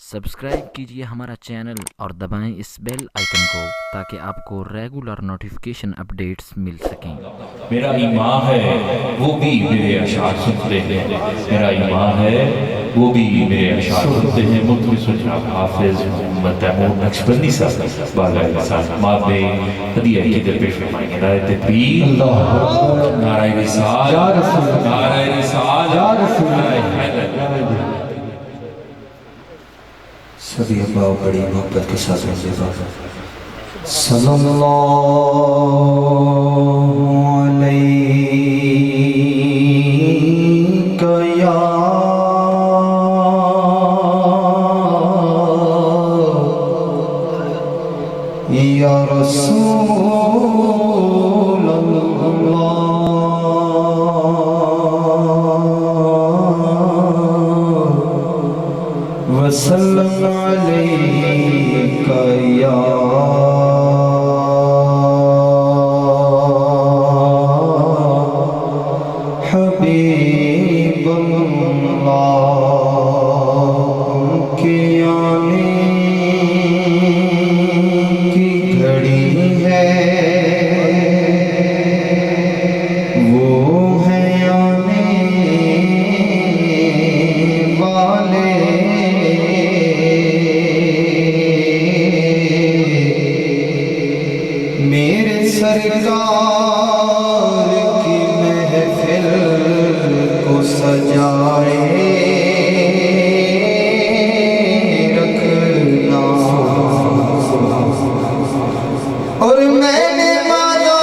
Subscribe کیجئے ہمارا channel اور دبائیں اس بیل آئیکن کو تاکہ آپ کو ریگولر نوٹیفیکیشن اپڈیٹس مل سکیں۔ میرا ایمان ہے وہ بھی میرے اشعار سنتے ہیں، میرا ایمان ہے وہ بھی میرے اشعار سنتے ہیں۔ مدرس جناب حافظ محمد تیمور نقشبندی صاحب بالائے رسالت ماں میں ہدیہ کی در پیش فرمائیں گے۔ نعرہ تکبیر، نعرہ رسالت، نعرہ رسالت، نعرہ حیدر۔ سبھی اباؤ بڑی محبت کے ساتھ رہتے ہیں۔ صلی اللہ علیہ یا رسول اللہ وسلم علیک یا حبیب اللہ کے آنے کی گھڑی ہے، وہ ہے آنے والے میرے سرکار کی محفل کو سجائے رکھنا، اور میں نے مانا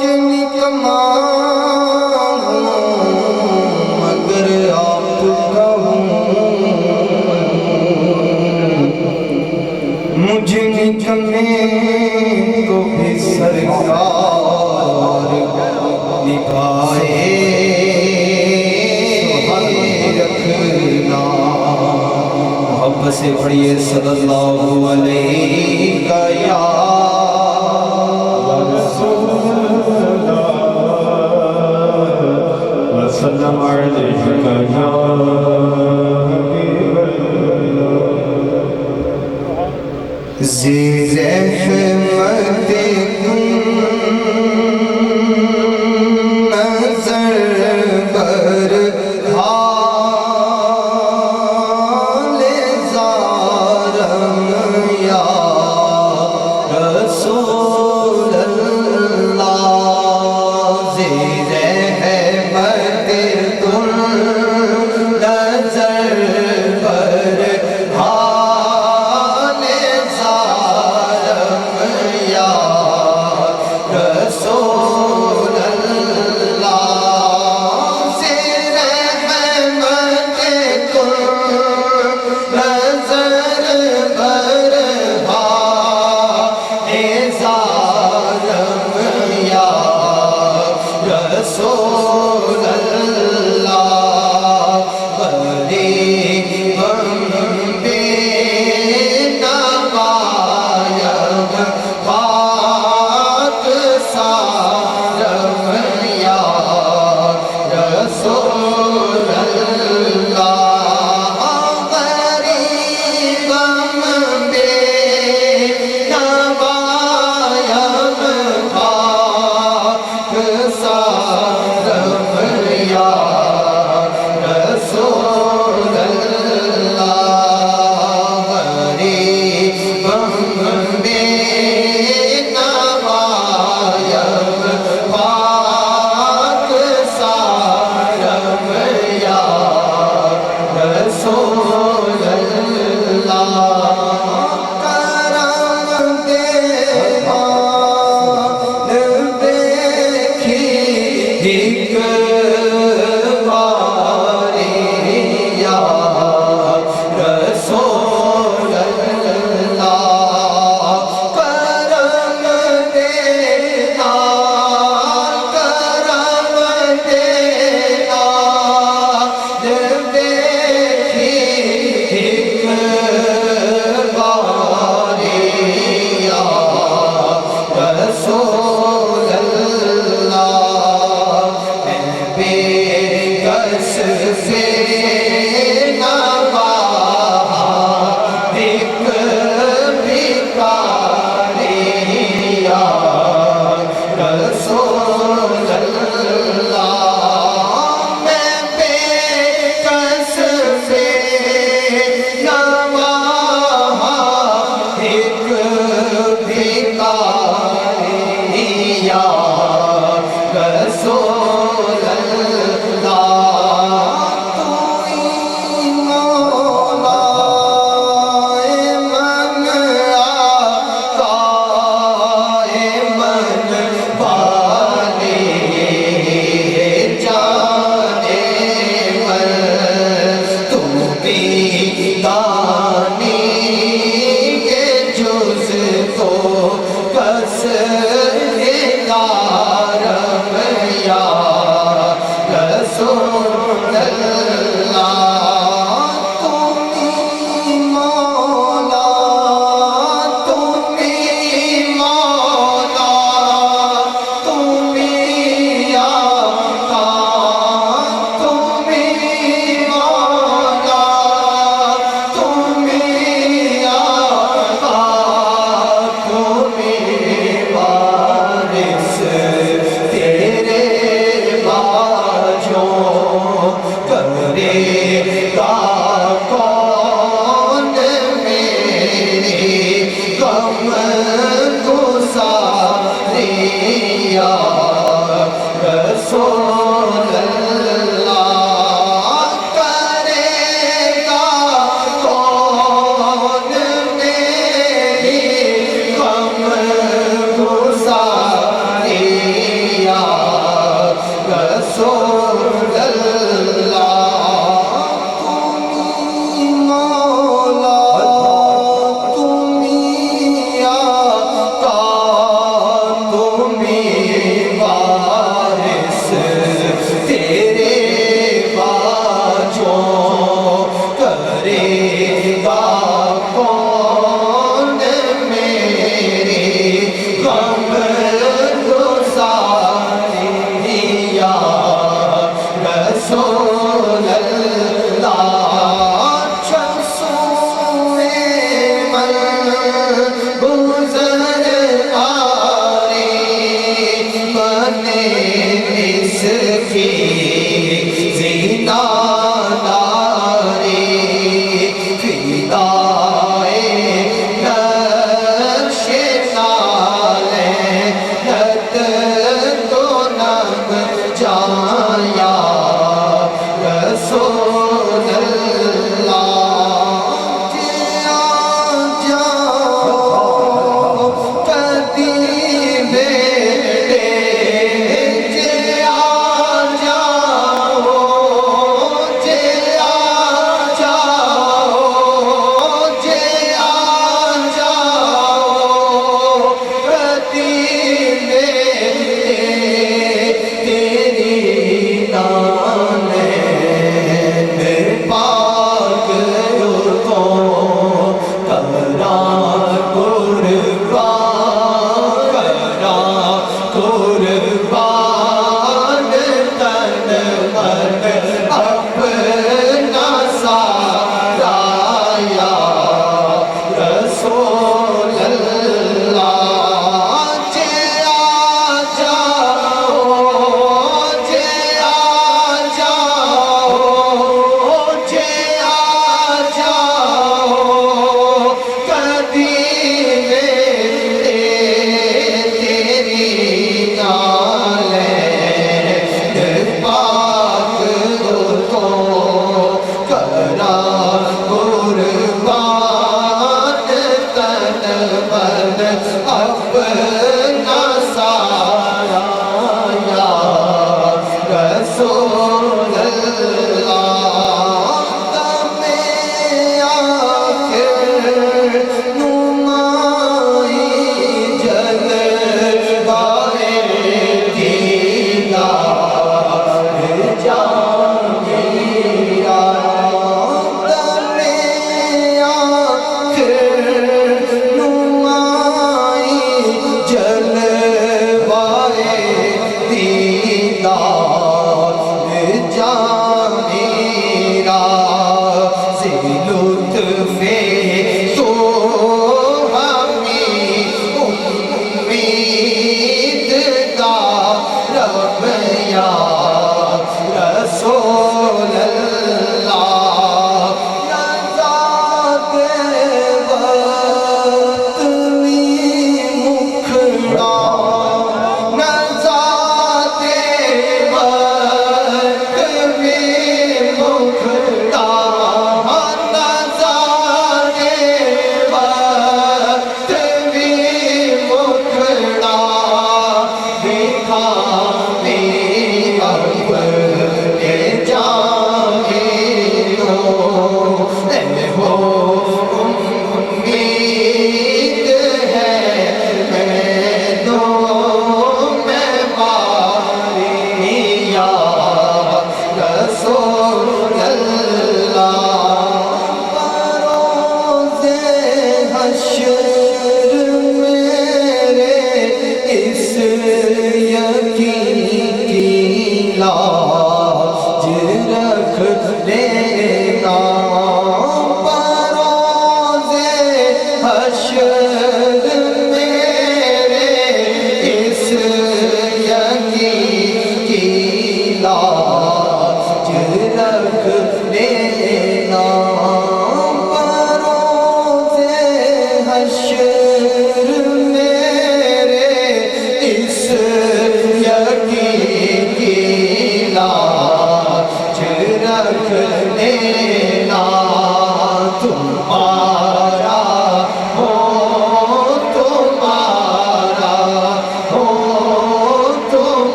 کہ نکما مگر آپ کہوں مجھے نکمے کو بھی سرکار نبھائے رکھنا۔ محبت سے پڑھیے صلی اللہ علیہ یا رسول اللہ وسلم علیہ یا حبیب اللہ۔ زیر احمد کن نظر بر حال زارم یا رسول اللہ۔ زیر احمد کن نظر بر حال زارم نواہا ایک بھکاری یا رسول اللہ میں بے کس بے نواہا ایک بھکاری یا رسول اللہ تو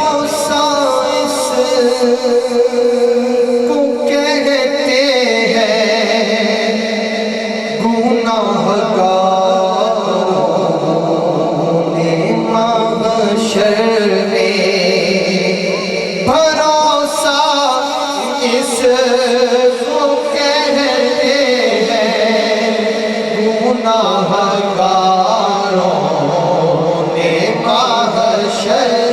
بھروسہ اس کو کہتے ہیں گناہگاروں نے محشر میں بھروسہ اس کو کہتے ہیں گناہگاروں نے محشر